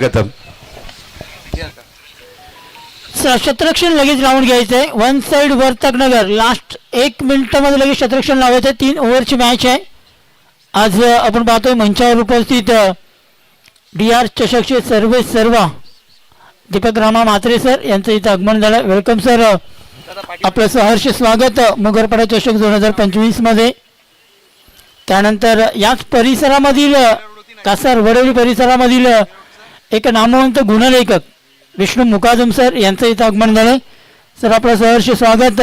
गतम शतरक्षण लगेच लावून घ्यायचंय. वन साइड वर्तकनगर लास्ट 1 मिनिटामध्ये लगेच शतरक्षण लावायचं. 3 ओव्हरची मॅच आहे. आज आपण पाहतोय मंचावर उपस्थित DR चषकचे सर्व दीपक रामा म्हात्रे सर यांचं इथं आगमन झालं. वेलकम सर, आपलं सहर्ष स्वागत मुगरपाडा चषक 2025 मध्ये. त्यानंतर याच परिसरामधील कासार वडवली परिसरामधील एक नामवंत गुणलेखक विष्णू मुकादम सर यांचं इथं आगमन झालं. सर आपलं सहर्ष स्वागत.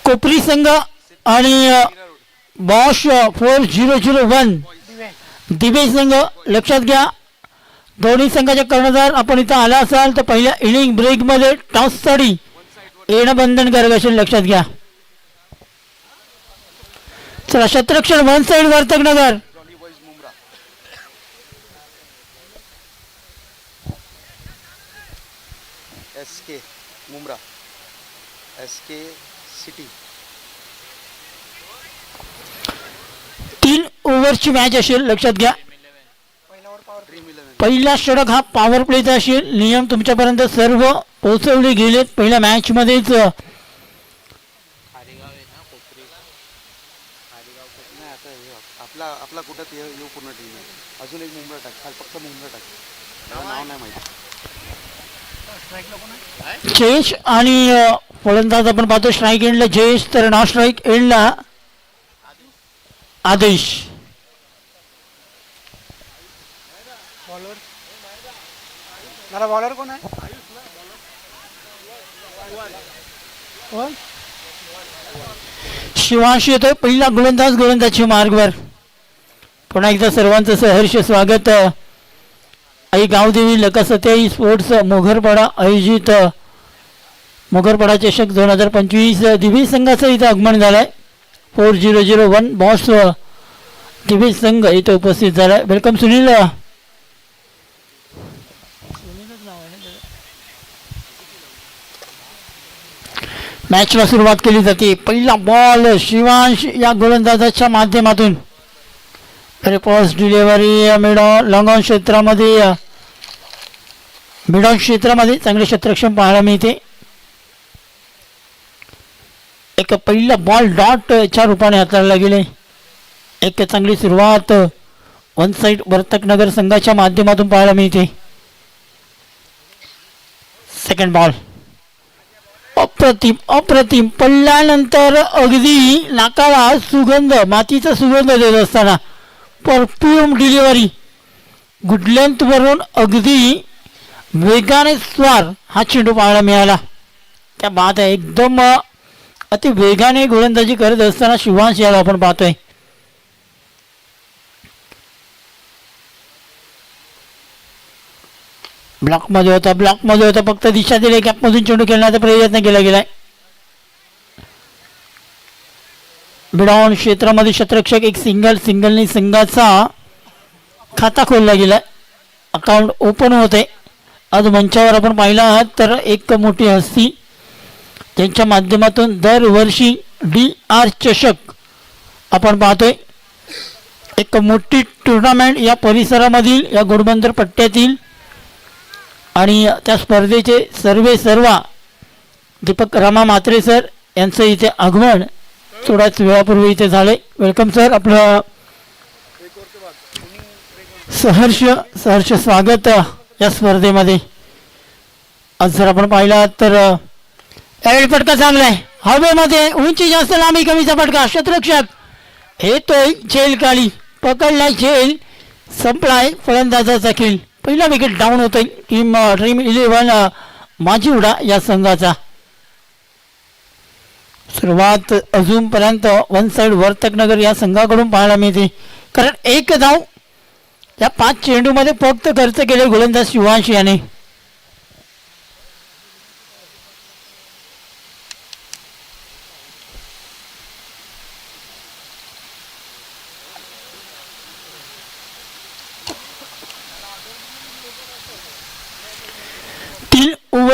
कोपरी संघ आणि बॉश 4001 दिवे संघ लक्षात घ्या. दोन्ही संघाचे कर्णधार आपण इथं आला असाल तर पहिल्या इनिंग ब्रेकमध्ये टॉससाठी येणं बंधनकारक असेल, लक्षात घ्या. चला शतरक्षण one side Vartaknagar. SK Mumbra SK city 3 ओव्हरची मॅच असेल, लक्षात घ्या. पहिला षटक हा पॉवर प्लेचा असेल. नियम तुमच्यापर्यंत सर्व पोहोचवले गेलेत. पहिल्या मॅच मध्येच आपला कुठं येऊ पूर्ण टीम आहे. अजून एक मुंब्रा टाक, फक्त मुंब्रा टाक, नाव नाही माहिती. जयेश आणि फलंदाज आपण पाहतो स्ट्राईक एंडला जयेश, तर नॉन स्ट्राईक एंडला आदेश. बॉलर कोण आहे? शिवांश येतोय पहिला गोलंदाजी मार्गवर. पुन्हा एकदा सर्वांचं सहर्ष स्वागत. आई गावदेवी लकासत्याई स्पोर्ट्स मोगरपाडा आयोजित मोगरपाडा चषक 2025 दिवे संघाचं इथं आगमन झालंय. 4001 बॉस दिवे संघ इथं उपस्थित झालाय. वेलकम सुनील. मॅचला सुरुवात केली जाते. पहिला बॉल शिवांश या गोलंदाजाच्या माध्यमातून. पॉस डिलिव्हरी लॉंग क्षेत्रामध्ये मिडॉन क्षेत्रामध्ये चांगले शतरक्षण पाहायला मिळते. एक पहिला बॉल डॉटच्या रूपाने हाताळला गेले. एक चांगली सुरुवात वन साइड वर्तकनगर संघाच्या माध्यमातून पाहायला मिळते. सेकंड बॉल अप्रतिम पडल्यानंतर अगदी नाकाला सुगंध, मातीचा सुगंध देत असताना परफ्यूम डिलिव्हरी गुड लेंथ वरून अगदी वेगाने स्वार हा चेंडू पाहायला मिळाला. त्या बाद आहे एकदम अति वेगाने गोलंदाजी करत असताना शिवांश याला आपण पाहतोय. ब्लॉकमध्ये होता फक्त दिशा दिली. गॅपमधून चेंडू खेळण्याचा प्रयत्न केला गेलाय. बिडॉन क्षेत्रामध्ये शतरक्षक एक सिंगलने संघाचा खाता खोलला गेलाय. अकाउंट ओपन होते. आज मंचावर आपण पाहिला आहात तर एक मोठी हस्ती त्यांच्या माध्यमातून दरवर्षी DR चषक आपण पाहतोय. एक मोठी टुर्नामेंट या परिसरामधील या घोडबंदर पट्ट्यातील आणि त्या स्पर्धेचे सर्व दीपक रामा म्हात्रे सर यांचं इथे आगमन थोड्याच वेळापूर्वी इथे झाले. वेलकम सर, आपलं सहर्ष स्वागत या स्पर्धेमध्ये. आज जर आपण पाहिला तर यावेळी फटका चांगला आहे. हवेमध्ये उंची जास्त लांबी कमीचा फटका. शतरक्षक येतोय झेल काळी पकडलाय झेल, संपलाय फलंदाजाचा खेळ. पहिला विकेट डाऊन होतोय ड्रीम 11 माजिवडा या संघाचा. सुरुवात अजूनपर्यंत वन साइड वर्तकनगर या संघाकडून पाहायला मिळते. कारण एक धाव या 5 चेंडूमध्ये फक्त खर्च केले गोलंदाज शिवांश याने.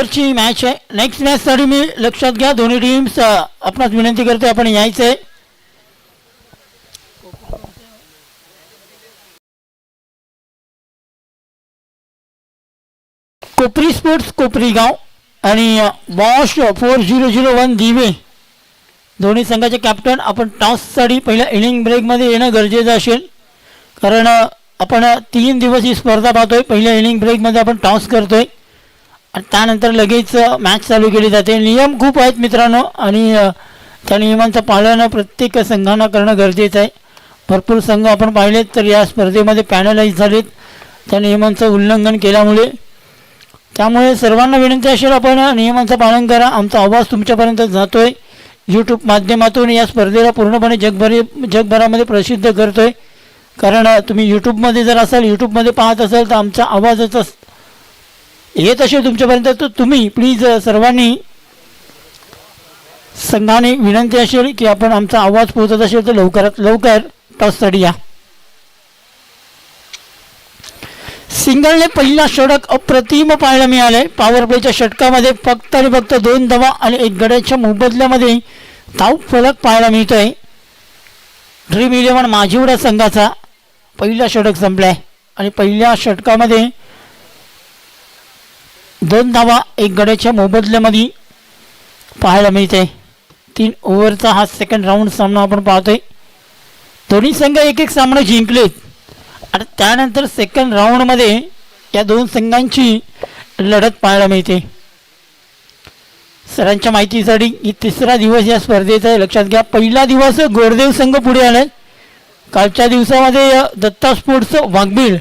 ओव्हरची मॅच आहे. नेक्स्ट मॅचसाठी मी लक्षात घ्या दोन्ही टीम्स आपणास विनंती करतो आपण यायचं आहे. कोपरी स्पोर्ट्स कोपरी गाव आणि बॉश 4001 दिवे दोन्ही संघाचे कॅप्टन. आपण टॉससाठी पहिल्या इनिंग ब्रेकमध्ये येणं गरजेचं असेल, कारण आपण 3 दिवस ही स्पर्धा पाहतोय. पहिल्या इनिंग ब्रेकमध्ये आपण टॉस करतोय आणि त्यानंतर लगेच मॅच चालू केली जाते. नियम खूप आहेत मित्रांनो आणि त्या नियमांचं पालन प्रत्येक संघानं करणं गरजेचं आहे. भरपूर संघ आपण पाहिलेत तर या स्पर्धेमध्ये पॅनलाइज झालेत त्या नियमांचं उल्लंघन केल्यामुळे. त्यामुळे सर्वांना विनंती असेल आपण नियमांचं पालन करा. आमचा आवाज तुमच्यापर्यंत जातोय यूट्यूब माध्यमातून. या स्पर्धेला पूर्णपणे जगभरामध्ये प्रसिद्ध करतोय, कारण तुम्ही यूट्यूबमध्ये जर असाल, यूट्यूबमध्ये पाहत असाल तर आमचा आवाजच येत असेल तुमच्यापर्यंत, तर तुम्ही प्लीज सर्वांनी संघाने विनंती असेल की आपण आमचा आवाज पोहोचत असेल तर लवकरात लवकर टॉससाठी या. सिंगलने पहिला षटक अप्रतिम पाहायला मिळाले. पॉवर प्लेच्या षटकामध्ये फक्त आणि फक्त 2 धावा आणि 1 गड्याच्या मोबदल्यामध्ये धाव फलक पाहायला मिळतोय. ड्रीम 11 माझीवडा संघाचा पहिला षटक संपलाय आणि पहिल्या षटकामध्ये 2 धावा 1 गड्याच्या मोबदल्यामध्ये पाहायला मिळते. 3 ओव्हरचा हा सेकंड राऊंड सामना आपण पाहतोय. दोन्ही संघ एक सामना जिंकलेत आणि त्यानंतर सेकंड राऊंडमध्ये या 2 संघांची लढत पाहायला मिळते. सरांच्या माहितीसाठी ही 3रा दिवस या स्पर्धेचा आहे, लक्षात घ्या. पहिला दिवस गोरदेव संघ पुढे आलाय. कालच्या दिवसामध्ये दत्ता स्पोर्ट्स वाघबीळ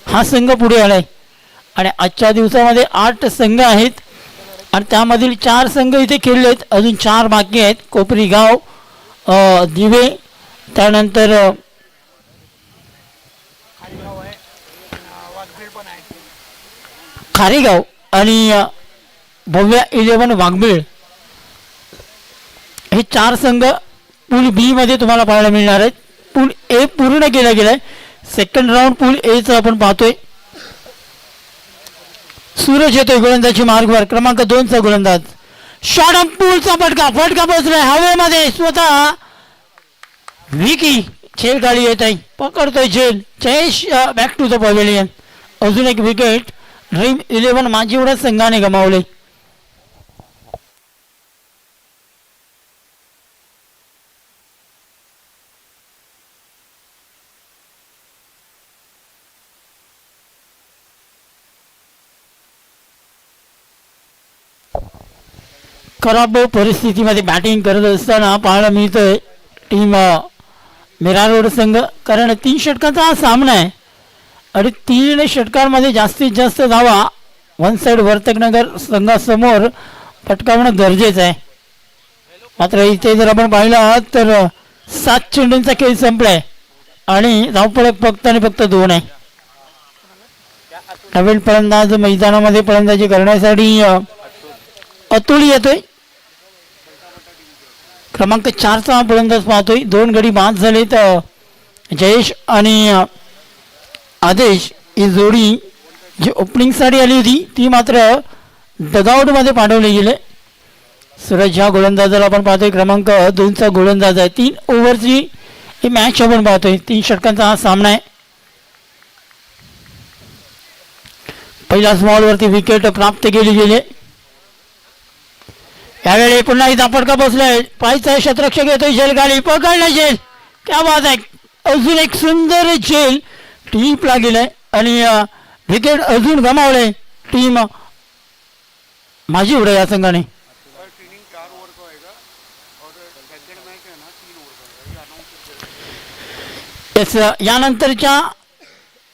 हा संघ पुढे आलाय आणि आजच्या दिवसामध्ये 8 संघ आहेत आणि त्यामधील 4 संघ इथे खेळले आहेत. अजून 4 बाकी आहेत. कोपरी गाव, दिवे, त्यानंतर खारेगाव आणि भव्य 11 वाघबीळ हे 4 संघ पूल बी मध्ये तुम्हाला पाहायला मिळणार आहेत. पूल ए पूर्ण केला गेलाय. सेकंड राऊंड पूल एचं आपण पाहतोय. सूरज येतोय गोलंदाजी मार्गवर. क्रमांक 2 चा गोलंदाज. शॉट ऑफ पूलचा फटका पोचलाय हवेमध्ये. स्वतः विकी झेल गाडी येत आहे, पकडतोय झेल. Jayesh back to the pavilion. अजून एक विकेट ड्रीम 11 माझीवडा संघाने गमावले. खराब परिस्थितीमध्ये बॅटिंग करत असताना पाहायला मिळतोय टीम मिरा रोड संघ, कारण 3 षटकांचा हा सामना आहे आणि 3 षटकांमध्ये जास्तीत जास्त धावा वन साईड वर्तकनगर संघासमोर पटकावणं गरजेचं आहे. मात्र इथे जर आपण पाहिलं तर 7 चेंडूंचा खेळ संपलाय आणि धावफलक फक्त आणि फक्त 2 आहे. नवीन फलंदाज मैदानामध्ये फलंदाजी करण्यासाठी अतुल येतोय. क्रमांक 4 चा फलंदाज पाहतोय. 2 गडी बाद झालेत. जयेश आणि आदेश ही जोडी जी ओपनिंगसाठी आली होती ती मात्र डगआउटमध्ये पाठवली गेले. सूरज ह्या गोलंदाजाला आपण पाहतोय. क्रमांक 2 चा गोलंदाज आहे. 3 ओव्हरची ही मॅच आपण पाहतोय. 3 षटकांचा हा सामना आहे. पहिल्या स्मॉलवरती विकेट प्राप्त केली गेली. यावेळी पुन्हा इथं फटका बसलाय. पायचा शतरक्षक येतोय. झेल गाडी पकडला. झेल क्या बात आहे. अजून एक सुंदर झेल टीपला गेलाय आणि विकेट अजून गमावले टीम माझी उडे या संघाने. यानंतरच्या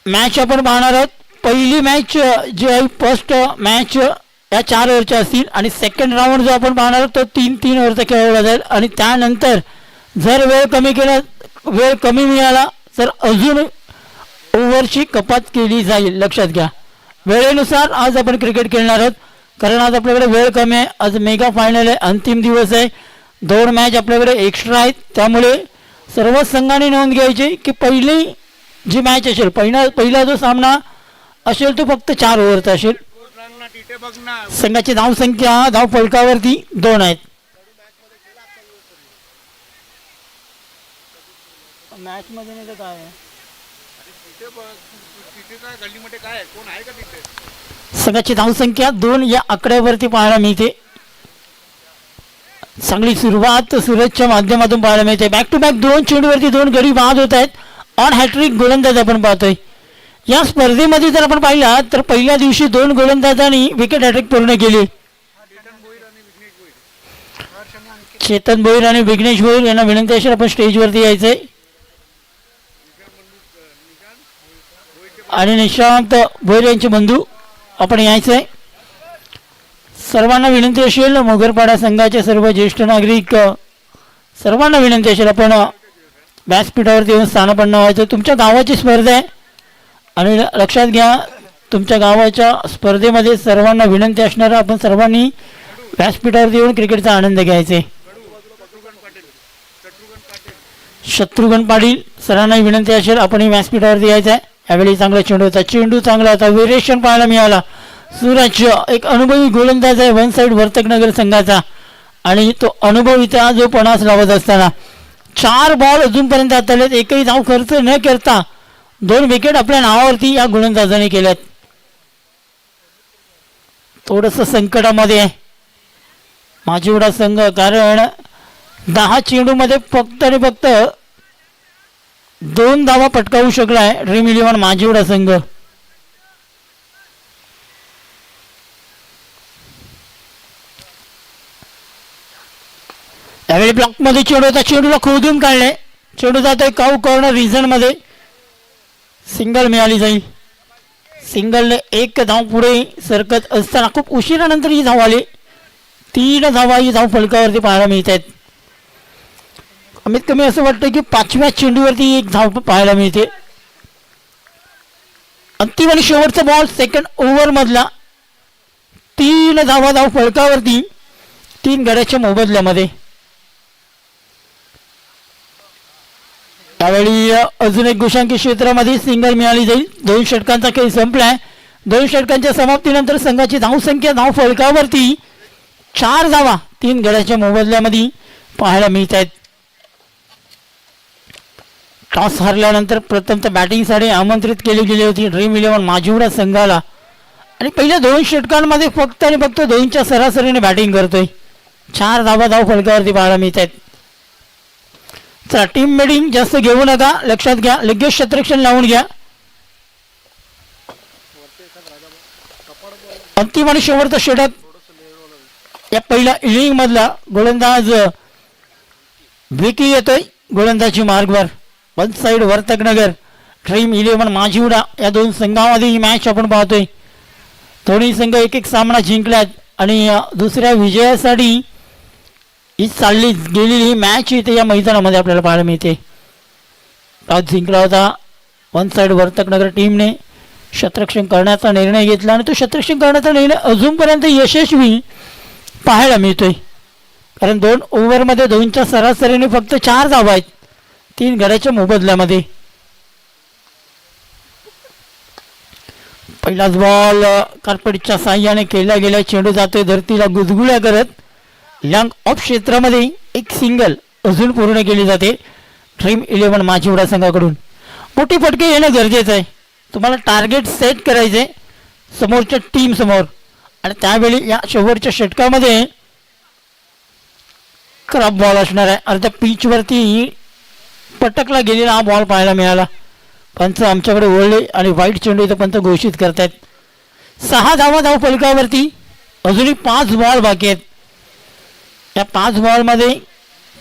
मॅच आपण पाहणार आहोत. पहिली मॅच जी आहे फर्स्ट मॅच या 4 ओव्हरच्या असतील आणि सेकंड राऊंड जो आपण पाहणार आहोत तो 3 ओव्हरचा खेळवला जाईल आणि त्यानंतर जर वेळ कमी मिळाला तर अजून ओव्हरची कपात केली जाईल. लक्षात घ्या, वेळेनुसार आज आपण क्रिकेट खेळणार आहोत कारण आज आपल्याकडे वेळ कमी आहे. आज मेगा फायनल आहे, अंतिम दिवस आहे. 2 मॅच आपल्याकडे एक्स्ट्रा आहेत. त्यामुळे सर्व संघांनी नोंद घ्यायची की पहिली जी मॅच असेल, पहिला जो सामना असेल तो फक्त 4 ओव्हरचा असेल. बघ ना. संघाची धाव संख्या धाव फलकावरती 2 आहेत. मॅच मध्ये नाही तर काय आहे? तिथे बघ, तिथे काय गल्लीमध्ये काय आहे? कोण आहे का तिथे? संघाची धाव संख्या 2 या आकड्यावरती पाहायला मिळते. चांगली सुरुवात सूरजच्या माध्यमातून पाहायला मिळते. बॅक टू बॅक 2 चेंडूवरती 2 गडी बाद होत आहेत. ऑन हॅट्रिक गोलंदाज आपण पाहतोय. या स्पर्धेमध्ये जर आपण पाहिला तर पहिल्या दिवशी 2 गोलंदाजांनी विकेट हॅट्रिक पूर्ण केली. चेतन भोईर आणि विघ्नेश भोईर यांना विनंती असेल आपण स्टेजवरती यायचंय. आणि निशांत भोईर यांचे बंधू आपण यायचंय. सर्वांना विनंती असेल, मोगरपाडा संघाचे सर्व ज्येष्ठ नागरिक सर्वांना विनंती असेल आपण व्यासपीठावरती येऊन स्थानापन्न व्हायचं. तुमच्या गावाची स्पर्धा आहे आणि लक्षात घ्या तुमच्या गावाच्या स्पर्धेमध्ये सर्वांना विनंती असणार आपण सर्वांनी व्यासपीठावरती येऊन क्रिकेटचा आनंद घ्यायचे. शत्रुघ्न पाटील सरांना विनंती असेल आपण व्यासपीठावरती यायचं आहे. यावेळी चांगला चेंडू होता, चेंडू चांगला होता, व्हेरिएशन पाहायला मिळाला. सूरज एक अनुभवी गोलंदाज आहे वन साईड वर्तकनगर संघाचा आणि तो अनुभवीचा जो पणास लावत असताना 4 बॉल अजूनपर्यंत आतालेत. एकही धाव खर्च न करता 2 विकेट आपल्या नावावरती या गोलंदाजाने केल्यात. थोडंसं संकटामध्ये आहे माझीवडा संघ, कारण 10 चेंडूमध्ये फक्त आणि फक्त 2 धावा पटकावू शकला आहे ड्रीम 11 माझीवडा संघ. यावेळी ब्लॉकमध्ये चेंडू होता, चेंडूला खोदून काढले. चेंडू जातोय काऊ कॉर्नर रिझनमध्ये. सिंगल मिळाली जाईल. सिंगलने 1 धाव पुढे सरकत असताना खूप उशिरानंतर ही धाव आली. 3 धावा ही धाव फलकावरती पाहायला मिळत आहेत. कमीत कमी असं वाटतं की 5व्या चेंडूवरती 1 धाव पाहायला मिळते. अंतिम आणि शेवटचा बॉल सेकंड ओव्हर मधला. 3 धावा धाव फलकावरती 3 गड्याच्या मोबदल्यामध्ये. त्यावेळी अजून एक गोशांकी क्षेत्रामध्ये सिंगल मिळाली जाईल. 2 षटकांचा खेळ संपलाय. 2 षटकांच्या समाप्तीनंतर संघाची धावसंख्या धाव फलकावरती 4 धावा 3 गड्याच्या मोबदल्यामध्ये पाहायला मिळत आहेत. टॉस हरल्यानंतर प्रथमतः बॅटिंगसाठी आमंत्रित केली गेली होती ड्रीम 11 माझीवडा संघाला आणि पहिल्या 2 षटकांमध्ये फक्त आणि फक्त 2च्या सरासरीने बॅटिंग करतोय. 4 धावा धाव फलकावरती पाहायला मिळत आहेत. चला टीम मीटिंग जास्त घेऊ नका, लक्षात घ्या, लगेच क्षेत्ररक्षण लावून घ्या. अंतिम आणि शेवटचा षटक या पहिल्या इनिंग मधला गोलंदाज विकी येतोय गोलंदाजी मार्गवर. One side Vartak Nagar dream 11 Majiwada या 2 संघांमध्ये ही मॅच आपण पाहतोय. दोन्ही संघ 1-1 सामना जिंकल्यात आणि दुसऱ्या विजयासाठी ही चालली गेलेली मॅच इथे या मैदानामध्ये आपल्याला पाहायला मिळते. टॉस जिंकला होता वन साईड वर्तकनगर टीमने. क्षेत्ररक्षण करण्याचा निर्णय घेतला आणि तो क्षेत्ररक्षण करण्याचा निर्णय अजूनपर्यंत यशस्वी पाहायला मिळतोय, कारण 2 ओव्हरमध्ये 2च्या सरासरीने फक्त 4 धावा आहेत 3 गड्याच्या मोबदल्यामध्ये. पहिलाच बॉल कार्पेटच्या साह्याने केला गेला. चेंडू जातोय धरतीला गुदगुल्या करत. लॉंग ऑफ क्षेत्रामध्ये 1 सिंगल अजून पूर्ण केली जाते ड्रीम 11 माझीवडा संघाकडून. मोठी फटके येणं गरजेचं आहे. तुम्हाला टार्गेट सेट करायचे समोरच्या टीम समोर आणि त्यावेळी या शेवटच्या षटकामध्ये खराब बॉल असणार आहे. अर्ध्या पिचवरती पटकला गेलेला हा बॉल पाहायला मिळाला. पंच आमच्याकडे वळले आणि वाईट चेंडू इथं पंच घोषित करतायत. 6 धावा धाव फलकावरती अजूनही 5 बॉल बाकी आहेत. या 5 बॉलमध्ये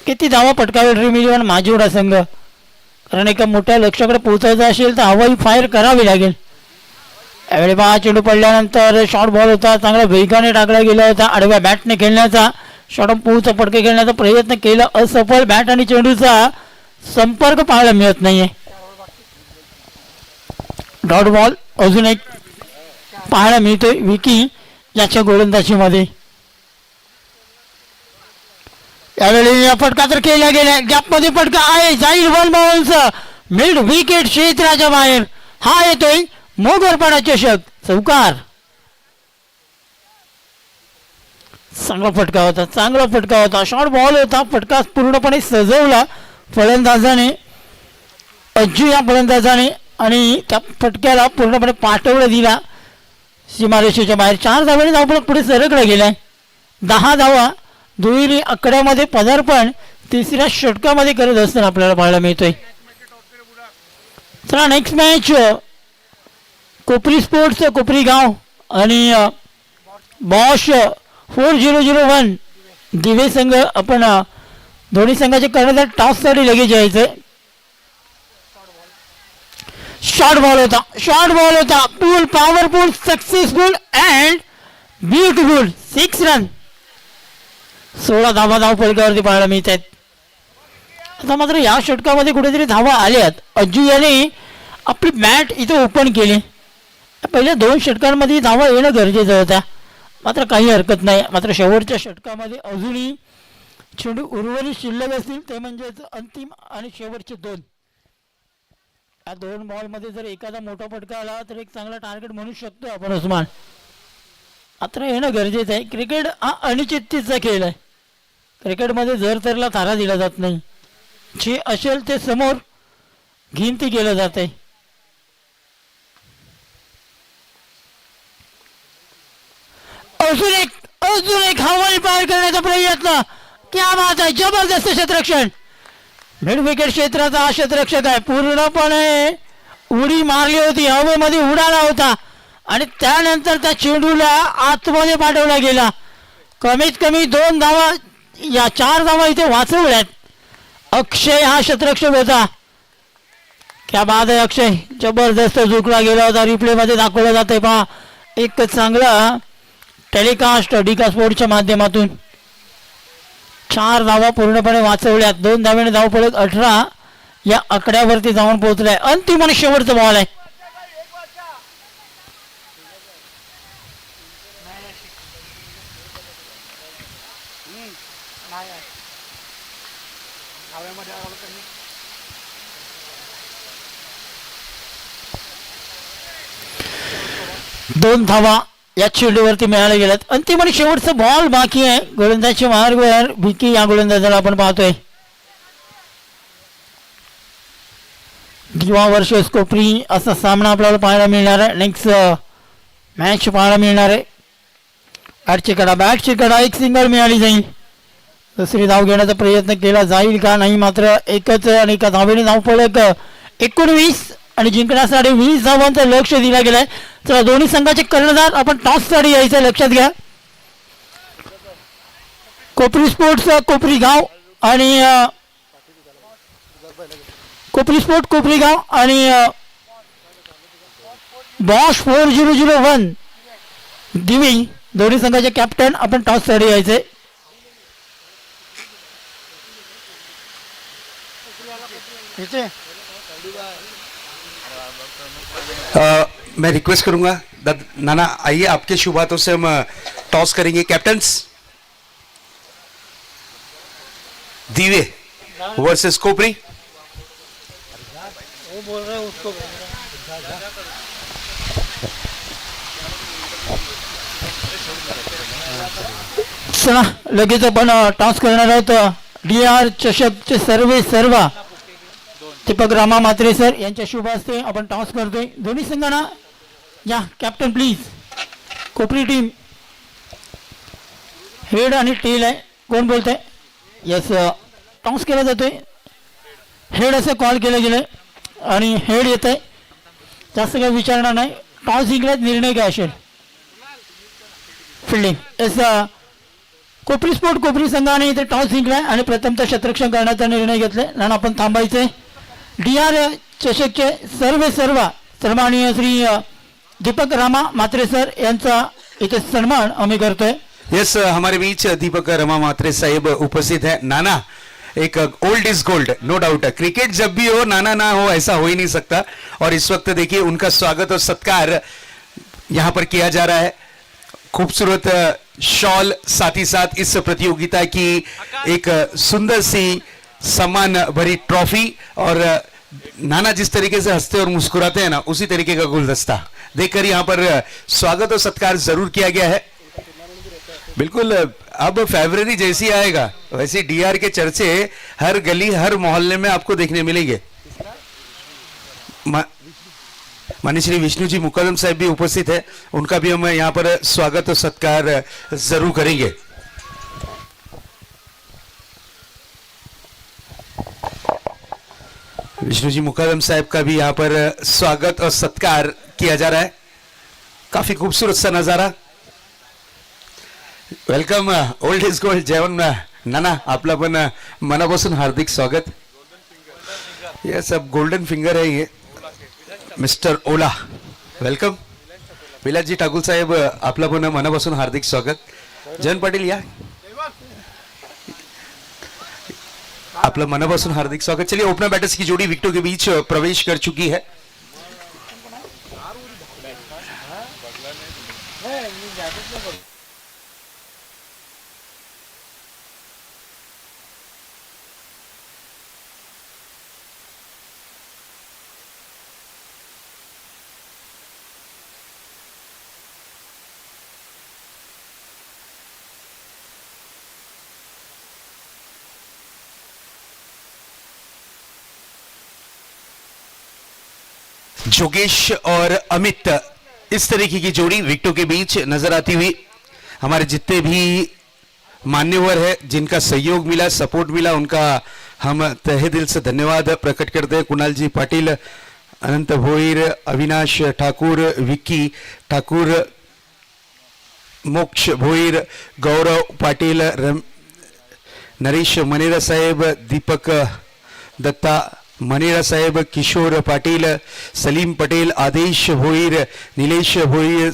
किती धावा पटकावे ड्रीम 11 माझीवडा संघ, कारण एका मोठ्या लक्ष्याकडे पोहोचायचं असेल तर हवाई फायर करावी लागेल. यावेळी चेंडू पडल्यानंतर शॉर्ट बॉल होता, चांगला वेगाने टाकला गेला होता. आडव्या बॅटने खेळण्याचा शॉर्ट पूचा पटके खेळण्याचा प्रयत्न केला, असफल. बॅट आणि चेंडूचा संपर्क पाहायला मिळत नाहीये. डॉट बॉल अजून एक पाहायला मिळतोय विकी याच्या गोलंदाजीमध्ये. यावेळी फटका तर केला गेला, गॅपमध्ये फटका आहे, जाईल 1 बाउन्स मिड विकेट क्षेत्राच्या बाहेर. हा येतोय मोगरपाडा चषक चौकार. चांगला फटका होता, चांगला फटका होता, शॉर्ट बॉल होता, फटका पूर्णपणे सजवला फलंदाजाने, अज्जू या फलंदाजाने, आणि त्या फटक्याला पूर्णपणे पाठवलं दिला सीमारेषेच्या बाहेर. 4 धावांनी धावफलक पुढे सरकला गेलाय. 10 धावा दुहेरी आकड्यामध्ये पदार्पण तिसऱ्या षटकामध्ये करत असताना आपल्याला पाहायला मिळतोय. चला नेक्स्ट मॅच कोपरी स्पोर्ट्स कोपरी गाव आणि बॉश 4001 दिवे संघ. आपण दोन्ही संघाचे कर्णधार टॉससाठी लगेच यायचंय. शॉर्ट बॉल होता, शॉर्ट बॉल होता, pull powerful, successful and beautiful. 6 run, 16 धावा धावफलकावरती पाहायला मिळत आहेत. आता मात्र या षटकामध्ये कुठेतरी धावा आल्यात. अज्जू याने आपली बॅट इथे ओपन केली. पहिल्या 2 षटकांमध्ये धावा येणं गरजेचं होत्या, मात्र काही हरकत नाही. मात्र शेवटच्या षटकामध्ये अजूनही चेंडू उर्वरित शिल्लक असतील, ते म्हणजेच अंतिम आणि शेवटचे 2. या 2 बॉलमध्ये जर एखादा मोठा फटका आला तर एक चांगला टार्गेट म्हणू शकतो आपण उस्मान. मात्र येणं गरजेचं आहे. क्रिकेट हा अनिश्चिततेचा खेळ आहे. क्रिकेटमध्ये जर तरला थारा दिला जात नाही, जे असेल ते समोर गिनती केलं जाते. अजून एक हवाई पार करण्याचा प्रयत्न. क्या बात आहे, जबरदस्त क्षेत्ररक्षण. मिड विकेट क्षेत्राचा हा क्षेत्ररक्षक आहे. पूर्णपणे उडी मारली होती, हवेमध्ये उडाला होता आणि त्यानंतर त्या चेंडूला आतमध्ये पाठवला गेला. कमीत कमी 2 धावा, या 4 धावा इथे वाचवल्यात. अक्षय हा क्षेत्ररक्षक होता. क्या बात आहे अक्षय, जबरदस्त झुकला गेला होता. रिप्लेमध्ये दाखवलं जाते पहा. एक चांगला टेलिकास्ट डिका स्पोर्टच्या माध्यमातून. 4 धावा पूर्णपणे वाचवल्यात. 2 धावेने धावफलक 18 या आकड्यावरती जाऊन पोहोचलाय. अंतिम आणि शेवटचा बॉल आहे. दोन धावा या चेंडूवरती मिळाल्या गेल्यात. अंतिम आणि शेवटचा बॉल बाकी आहे. गोलंदाजच्या मार्गावर भिकी या गोलंदाजाला आपण पाहतोय. दिवा वर्सेस कोपरी असा सामना आपल्याला पाहायला मिळणार आहे. नेक्स्ट मॅच पाहायला मिळणार आहे. बॅटची कडा एक सिंगल मिळाली जाईल. दुसरी धाव घेण्याचा प्रयत्न केला जाईल का नाही, मात्र एकच आणि एका धावेने धावफलक 19 आणि जिंकण्यासाठी 20 धावांचं लक्ष दिलं गेलंय. तर दोन्ही संघाचे कर्णधार आपण टॉससाठी यायचं लक्षात घ्या. कोपरी स्पोर्ट्स कोपरी गाव आणि कोपरी स्पोर्ट कोपरी गाव आणि बॉश 4001 दिवी, दोन्ही संघाचे कॅप्टन आपण टॉससाठी यायचे. मैं रिक्वेस्ट करूंगा नाना, आइए आपके शुभ हाथों से हम टॉस करेंगे. कैप्टन्स, दीवे वर्सेस कोपरी. वो बोल रहे हैं उसको. चला लगेच आपण टॉस करणार आहोत. DR चषकचे सर्व दीपक रामा मात्रे सर यांच्या शुभ हस्ते आपण टॉस करतोय. दोन्ही संघांना या captain please. Kopri team head आणि टेल आहे. कोण बोलतंय? यस, टॉस केला जातोय. हेड असं कॉल केलं गेलं आणि हेड येत आहे. जास्त काही विचारणार नाही. टॉस जिंकल्यात निर्णय काय असेल? फिल्डिंग. यस, कोपरी स्पोर्ट कोपरी संघाने इथे टॉस जिंकलाय आणि प्रथमतः क्षेत्ररक्षण करण्याचा निर्णय घेतलाय. आणि आपण थांबायचंय. DR चषकचे सर्व सन्माननीय श्री दीपक रामा मात्रे सर यांचा इथे सन्मान आम्ही करतोय. यस, हमारे बीच दीपक रमा मात्रे साहेब उपस्थित है. नाना, एक old is gold, no doubt. Cricket जब भी हो, नाना ना हो ऐसा हो ही नहीं सकता. और इस वक्त देखिए उनका स्वागत और सत्कार यहाँ पर किया जा रहा है. खूबसूरत शॉल, साथ ही साथ इस प्रतियोगिता की एक सुंदर सी सम्मान भरी ट्रॉफी, और नाना जिस तरीके से हंसते और मुस्कुराते हैं ना, उसी तरीके का गुलदस्ता देखकर यहाँ पर स्वागत और सत्कार जरूर किया गया है. बिल्कुल। अब फरवरी जैसी आएगा वैसे डीआर के चर्चे हर गली हर मोहल्ले में आपको देखने मिलेंगे। माननीय श्री विष्णु जी मुकदम साहब भी उपस्थित है, उनका भी हम यहाँ पर स्वागत और सत्कार जरूर करेंगे। विष्णु जी मुकदम साहब का भी यहाँ पर स्वागत और सत्कार किया जा रहा है। काफी खूबसूरत सा नजारा। वेलकम ओल्ड इज गोल्ड जेवण नाना, आपला पण मनापासून हार्दिक स्वागत। ये सब गोल्डन फिंगर है ये मिस्टर ओला, वेलकम। विलासजी ठाकूर साहेब आपला पण मनापासून हार्दिक स्वागत। जयंत पाटील या, आपला मनापासून हार्दिक स्वागत। चलिए ओपनर बैटर्स की जोड़ी विकेटों के बीच प्रवेश कर चुकी है। जोगेश और अमित, इस तरीके की जोड़ी विकेटों के बीच नजर आती हुई। हमारे जितने भी मान्यवर है जिनका सहयोग मिला, सपोर्ट मिला, उनका हम तहे दिल से धन्यवाद प्रकट करते हैं। कुणाल जी पाटिल, अनंत भोईर, अविनाश ठाकुर, विक्की ठाकुर, मोक्ष भोईर, गौरव पाटिल, नरेश मनेरा साहेब, दीपक दत्ता मनेरा साहेब, किशोर पाटिल, सलीम पटेल, आदेश भोईर, नीलेश भोईर,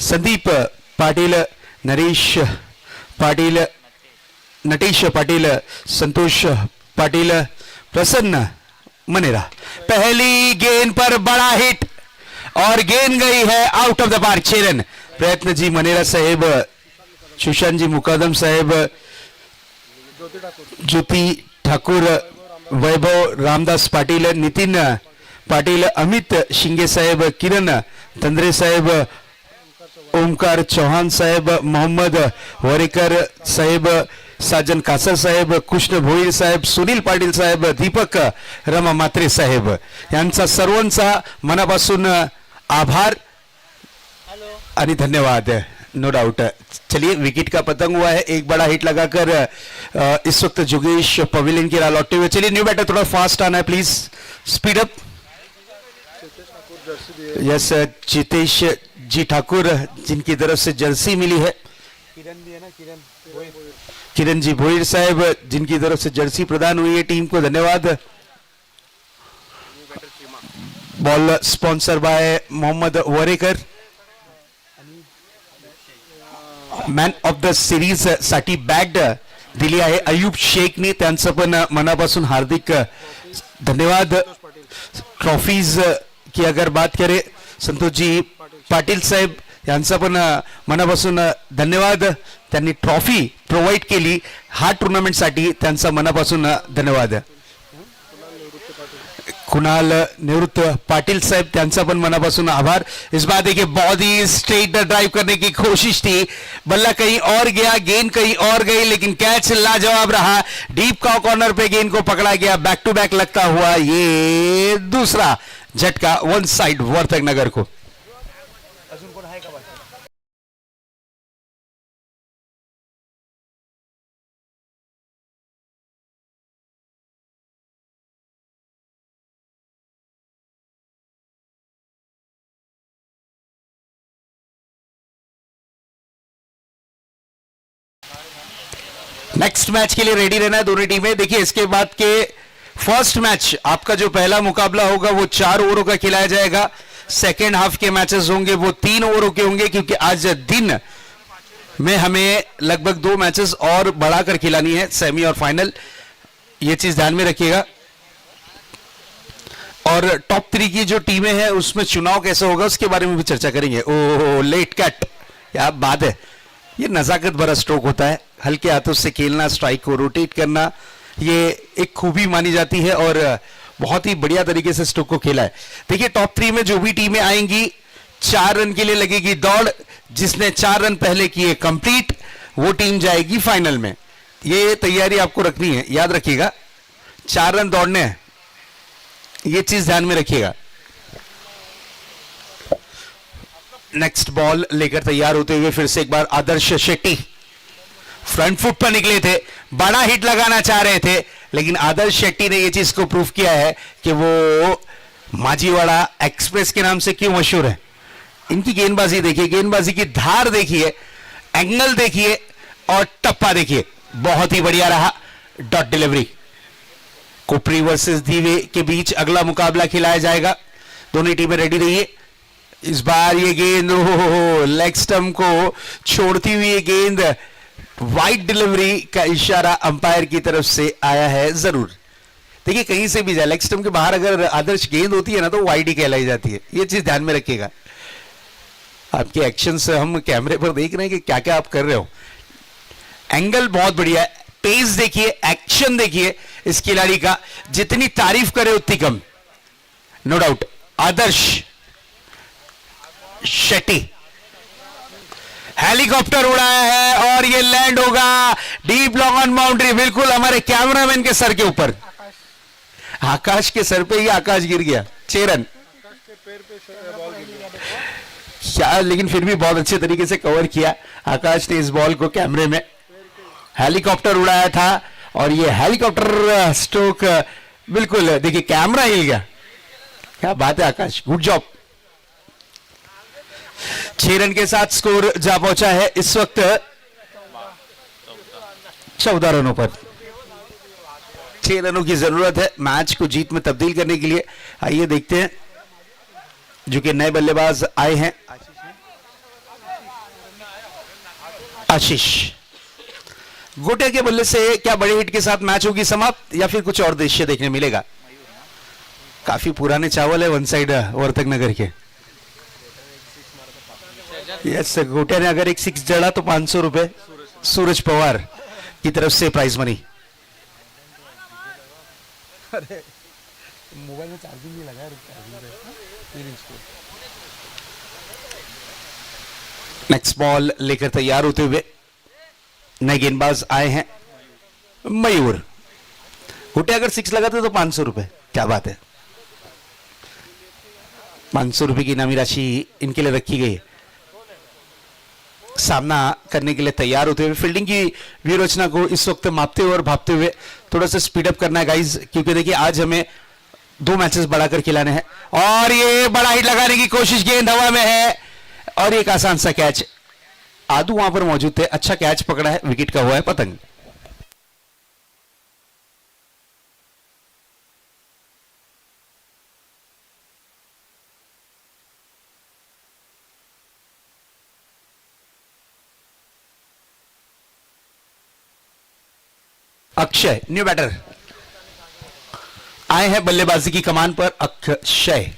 संदीप पाटिल, नरेश पाटिल, नटेश पाटिल, संतोष पाटिल, प्रसन्न मनेरा। पहली गेंद पर बड़ा हिट और गेंद गई है आउट ऑफ द पार्क। छेलन प्रयत्न जी मनेरा साहेब, सुशांत जी मुकादम साहेब, ज्योति ठाकुर, वैभव रामदास पाटिल, नितिन पाटिल, अमित शिंगे साहेब, किरण तंद्रे साहेब, ओमकार चौहान साहेब, मोहम्मद वरेकर साहेब, साजन कासर साहेब, कृष्ण भोईर साहेब, सुनील पाटील साहेब, दीपक रमा मात्रे साहेब, यांचा सर्वांचा मनापासून आभार आणि धन्यवाद। No doubt. चलिए विकेट का पतंग हुआ है, एक बड़ा हिट लगाकर इस वक्त जोगेश पवेलियन की राह लौटते हुए। चलिए न्यू बैटर थोड़ा फास्ट आना है please, speed up. Yes, चितेश ji Thakur जिनकी तरफ से जर्सी मिली है, किरण जी भोईर साहब जिनकी तरफ से जर्सी प्रदान हुई है टीम को, धन्यवाद। Ball sponsor by Mohammad Varekar. Man of the series साठी बॅट दिली आहे अयूब शेखने, त्यांचं पण मनापासून हार्दिक धन्यवाद। ट्रॉफीज की अगर बात करें, संतोष जी पाटिल साहेब यांचा पण मनापासून धन्यवाद, त्यांनी ट्रॉफी प्रोव्हाइड केली हा टूर्नामेंट साठी, त्यांचा मनापासून धन्यवाद। कुणाल निवृत्त पाटिल साहब, त्यांचा पण मनापासून आभार। इस बार देखिए बॉडी स्ट्रेट ड्राइव करने की कोशिश थी, बल्ला कहीं और गया, गेंद कहीं और गई, लेकिन कैच लाजवाब रहा। डीप का कॉर्नर पे गेंद को पकड़ा गया, बैक टू बैक लगता हुआ ये दूसरा झटका वन साइड वर्तक नगर को। नेक्स्ट मैच के लिए रेडी रहना है दोनों टीमें। देखिए इसके बाद के फर्स्ट मैच, आपका जो पहला मुकाबला होगा वो 4 ओवरों का खिलाया जाएगा। सेकेंड हाफ के मैचेस होंगे वो 3 ओवरों के होंगे, क्योंकि आज दिन में हमें लगभग 2 मैचेस और बढ़ाकर खिलानी है, सेमी और फाइनल, ये चीज ध्यान में रखिएगा। और टॉप 3 की जो टीमें हैं उसमें चुनाव कैसे होगा उसके बारे में भी चर्चा करेंगे। ओह लेट कट, क्या बात है, ये नजाकत भरा स्ट्रोक होता है, हल्के हाथों से खेलना, स्ट्राइक को रोटेट करना, ये एक खूबी मानी जाती है और बहुत ही बढ़िया तरीके से स्ट्रोक को खेला है। देखिए टॉप 3 में जो भी टीमें आएंगी 4 रन के लिए लगेगी दौड़, जिसने 4 रन पहले किए कंप्लीट, वो टीम जाएगी फाइनल में। ये तैयारी आपको रखनी है, याद रखिएगा, 4 रन दौड़ने हैं, ये चीज ध्यान में रखिएगा। नेक्स्ट बॉल लेकर तैयार होते हुए फिर से एक बार आदर्श शेट्टी फ्रंट फुट पर निकले थे, बड़ा हिट लगाना चाह रहे थे, लेकिन आदर्श शेट्टी ने यह चीज को प्रूव किया है कि वो माझीवाड़ा एक्सप्रेस के नाम से क्यों मशहूर है। इनकी गेंदबाजी देखिए, गेंदबाजी की धार देखिए, एंगल देखिए और टप्पा देखिए, बहुत ही बढ़िया रहा। Dot delivery. Kopri versus Diwe के बीच अगला मुकाबला खिलाया जाएगा, दोनों टीमें रेडी रहिए। इस बार ये गेंद लेग स्टंप को छोड़ती हुई ये गेंद, वाइड डिलीवरी का इशारा अंपायर की तरफ से आया है। जरूर देखिए, कहीं से भी जाए, लेग स्टंप के बाहर अगर आदर्श गेंद होती है ना तो वाइड ही कहलाई जाती है, ये चीज ध्यान में रखिएगा। आपके एक्शन से हम कैमरे पर देख रहे हैं कि क्या क्या आप कर रहे हो। एंगल बहुत बढ़िया है, पेस देखिए, एक्शन देखिए इस खिलाड़ी का, जितनी तारीफ करे उतनी कम। नो डाउट आदर्श शेट्टी हेलीकॉप्टर उड़ाया है और ये लैंड होगा डीप लॉन्ग ऑन बाउंड्री, बिल्कुल हमारे कैमरामैन के सर के ऊपर। आकाश के सर पे ही आकाश गिर गया। 6 रन क्या, लेकिन फिर भी बहुत अच्छे तरीके से कवर किया आकाश ने इस बॉल को। कैमरे में हेलीकॉप्टर उड़ाया था और ये हेलीकॉप्टर स्ट्रोक बिल्कुल देखिए, कैमरा हिल गया। क्या बात है आकाश, गुड जॉब। 6 रन के साथ स्कोर जा पहुंचा है इस वक्त 14 रनों पर। 6 रनों की जरूरत है मैच को जीत में तब्दील करने के लिए। आइए देखते हैं जो कि नए बल्लेबाज आए हैं। आशीष गोटे के बल्ले से क्या बड़े हिट के साथ मैच होगी समाप्त या फिर कुछ और दृश्य देखने मिलेगा? काफी पुराने चावल है वन साइड वर्तक नगर के। यस, गोटे ने अगर एक 6 जड़ा तो 500 रुपए सूरज पवार की तरफ से प्राइज मनी। मोबाइल में चार्जिंग नहीं लगा, नेक्स्ट बॉल लेकर तैयार होते हुए नए गेंदबाज आए हैं मयूर। हुटे अगर 6 लगाते तो 500 रुपए, क्या बात है। 500 रुपए की इनामी राशि इनके लिए रखी गई। सामना करने के लिए तैयार होते हुए फील्डिंग की व्यूहरचना को इस वक्त मापते हुए और भापते हुए थोड़ा सा स्पीड अप करना है गाइज, क्योंकि देखिए आज हमें 2 मैचेस बढ़ाकर खिलाने हैं। और ये बड़ा हिट लगाने की कोशिश, गेंद हवा में है और एक आसान सा कैच। आदू वहां पर मौजूद थे, अच्छा कैच पकड़ा है, विकेट का हुआ है पतंग। अक्षय न्यू बैटर आए हैं बल्लेबाजी की कमान पर। अक्षय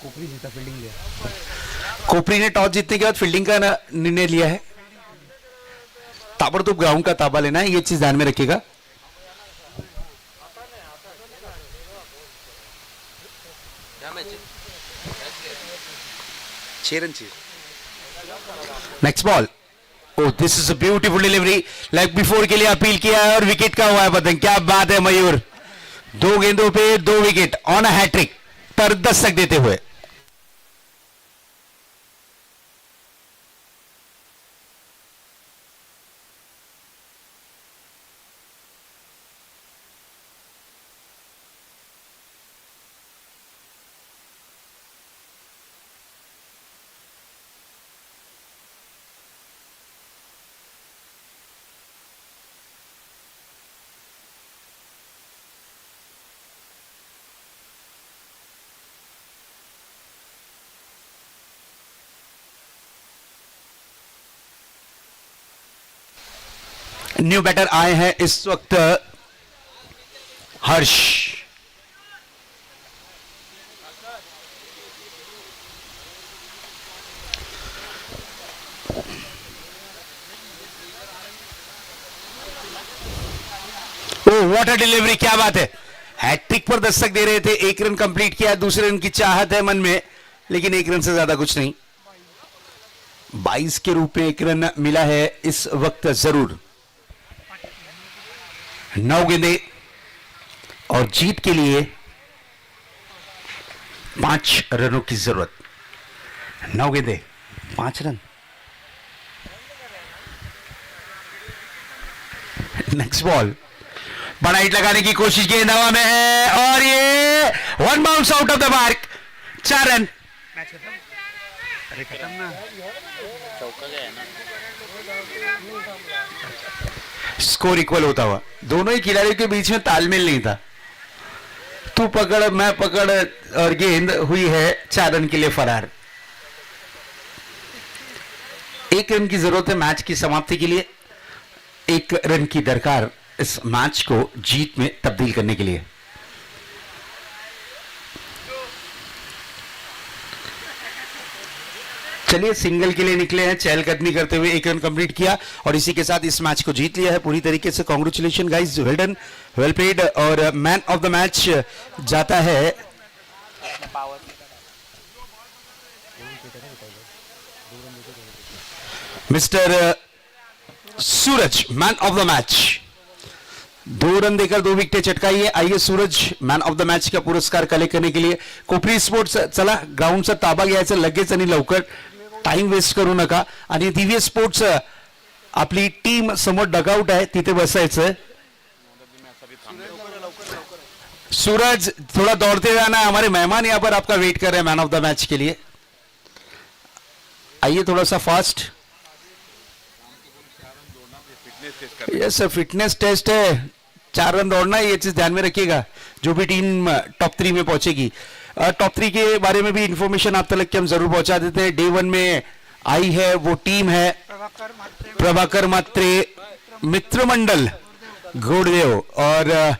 कोपरी जीता, फील्डिंग लिया। कोपरी ने टॉस जीतने के बाद फील्डिंग का निर्णय लिया है। ताबड़तोड़ ग्राउंड का ताबा लेना है, ये चीज ध्यान में रखिएगा। Next ball, oh this is a beautiful delivery, leg before के लिए अपील किया है और विकेट का हुआ है पतंग। क्या बात है मयूर, 2 गेंदों पे 2 विकेट ऑन अ हैट्रिक पर दस्तक देते हुए। न्यू बैटर आए हैं इस वक्त Harsh. Oh what a delivery, क्या बात है। हैट्रिक पर दस्तक दे रहे थे, एक रन कंप्लीट किया, दूसरे रन की चाहत है मन में, लेकिन एक रन से ज्यादा कुछ नहीं। 22 के रूप में एक रन मिला है इस वक्त जरूर। 9 गेंदे और जीत के लिए 5 रनों की जरूरत। 9 गेंदे 5 रन। नेक्स्ट बॉल, बड़ा हिट लगाने की कोशिश, गेंद हवा में है और ये 1 bounce out of the mark. 4 run. अरे खत्म ना, स्कोर इक्वल होता हुआ, दोनों ही खिलाड़ियों के बीच में तालमेल नहीं था। तू पकड़ मैं पकड़ और गेंद हुई है 4 रन के लिए फरार। 1 रन की जरूरत है मैच की समाप्ति के लिए। 1 रन की दरकार इस मैच को जीत में तब्दील करने के लिए। चलिए, सिंगल के लिए निकले हैं, चहलकदमी करते हुए 1 रन कंप्लीट किया और इसी के साथ इस मैच को जीत लिया है पूरी तरीके से। कांग्रेचुलेशन गाइस, वेल डन, वेल प्लेड। और मैन ऑफ द मैच जाता है mister Suraj, man of the match. 2 run देकर 2 विकेटें चटकाई है। आइए Suraj, man of the match का पुरस्कार कलेक्ट करने के लिए कोपरी स्पोर्ट्स, चला ग्राउंडचा ताबा घ्यायचा लगेच आणि लवकर, टाइम वेस्ट करू नका। आणि दिव्य स्पोर्ट्स आपली टीम समोर डगआउट आहे, तिथे बसायचं। सूरज थोड़ा दौड़ते हुए आना, हमारे मेहमान यहाँ पर आपका वेट कर रहे हैं मैन ऑफ द मैच के लिए। आइए थोड़ा सा फास्ट। यस, फिटनेस टेस्ट है, 4 रन दौड़ना है, ये चीज ध्यान में रखिएगा जो भी टीम टॉप 3 में पहुंचेगी। टॉप 3 के बारे में भी इंफॉर्मेशन आप तक हम जरूर पहुंचा देते हैं। डे 1 में आई है वो टीम है प्रभाकर मात्रे, मित्रमंडल घोड़देव और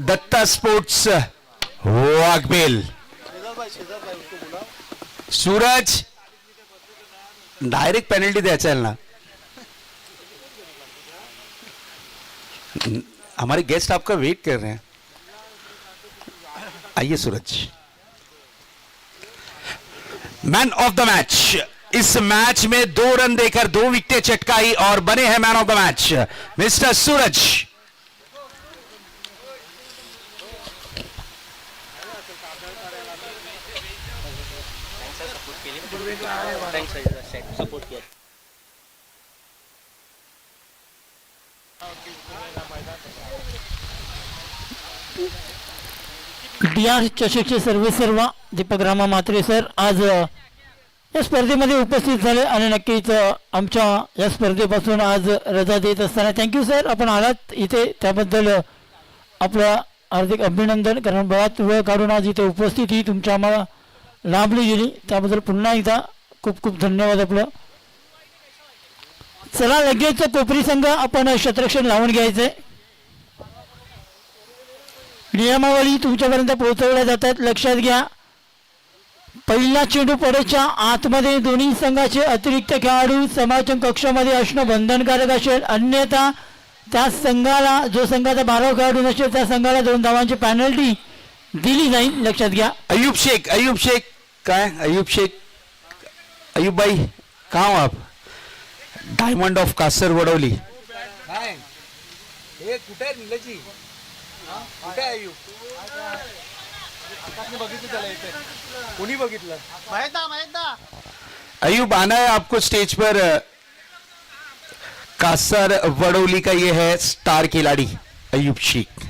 Datta sports Waghbil. Suraj direct penalty द्यायचा आहे ना, हमारे गेस्ट आपका वेट कर रहे हैं। आइए Suraj, man of the match. Is match में 2 रन देकर 2 विकेटें चटकाई और बने हैं man of the match mister Suraj. DR चषकचे सर्वेसर्वा दीपक रामा म्हात्रे सर आज या स्पर्धेमध्ये उपस्थित झाले आणि नक्कीच आमच्या या स्पर्धेपासून आज रजा देत असताना थँक्यू सर, आपण आलात इथे त्याबद्दल आपलं हार्दिक अभिनंदन। कारण बराच वेळ काढून आज इथे उपस्थिती तुमच्या आम्हाला लाभली गेली, त्याबद्दल पुन्हा एकदा खूप खूप धन्यवाद आपलं। चला लगेच कोपरी संघ आपण शतरक्षण लावून घ्यायचंय। नियमावली तुमच्यापर्यंत पोहोचवल्या जातात, लक्षात घ्या। पहिला चेंडू पडेच्या आतमध्ये दोन्ही संघाचे अतिरिक्त खेळाडू समालोचन कक्षामध्ये असणं बंधनकारक असेल, अन्यथा त्या संघाला, जो संघाचा 12 खेळाडू नसेल त्या संघाला 2 धावांची पेनल्टी दिली जाईल, लक्षात घ्या। अयूब शेख, अयूब शेख काय, अयूब शेख, अयूब भाई कहाँ हो आप? Diamond of Kasar Vadavali. कुठे निलजी, कुठे अयूब? आकाशने बघितलं त्याला इथे, कोणी बघितलं? माहित अयूब आना है आपको स्टेज पर। कासर वडोली का ये है स्टार खिलाड़ी अयूब शेख,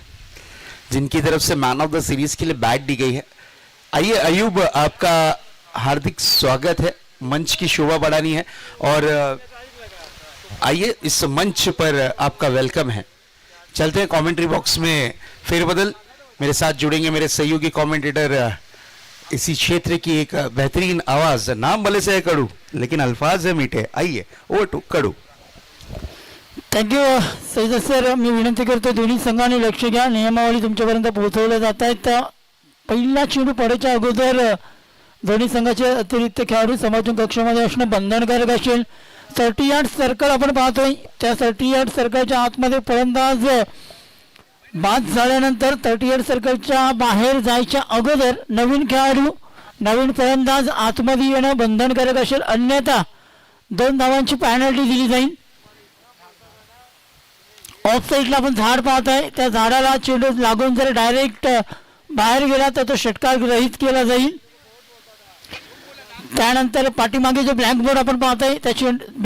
जिनकी तरफ से मैन ऑफ द सीरीज के लिए बैट दी गई है। आइए अयूब, आपका हार्दिक स्वागत है, मंच की शोभा बढ़ानी है और आइए इस मंच पर आपका वेलकम है। चलते हैं कमेंट्री बॉक्स में फेरबदल। मेरे साथ जुड़ेंगे मेरे सहयोगी कमेंटेटर, इसी क्षेत्र की एक बेहतरीन आवाज, नाम भले से है कड़ू लेकिन अल्फाज है मीठे। आइए over to Kadu. Thank you Syed sir, मी विनंती करतो दोन्ही संघाने लक्ष घ्या, नियमावली तुमच्यापर्यंत पोहोचवल्या जात आहेत। पहिला चेंडू पडायच्या अगोदर दोन्ही संघाचे अतिरिक्त खेळाडू समालोचन कक्षामध्ये असणं बंधनकारक असेल। 30 यार्ड सर्कल आपण पाहतोय, त्या 30 यार्ड सर्कलच्या आतमध्ये फलंदाज बाद झाल्यानंतर 38 सर्कलच्या बाहेर जायच्या अगोदर नवीन खेळाडू नवीन फलंदाज आतमध्ये येणं बंधनकारक असेल, अन्यथा 2 धावांची पॅनल्टी दिली जाईल. ऑफ साईडला आपण झाड पाहत आहे, त्या झाडाला चेंडू लागून जर डायरेक्ट बाहेर गेला तर तो षटकार ग्रहित केला जाईल. त्यानंतर पाठीमागे जो ब्लॅकबोर्ड आपण पाहत आहे त्याची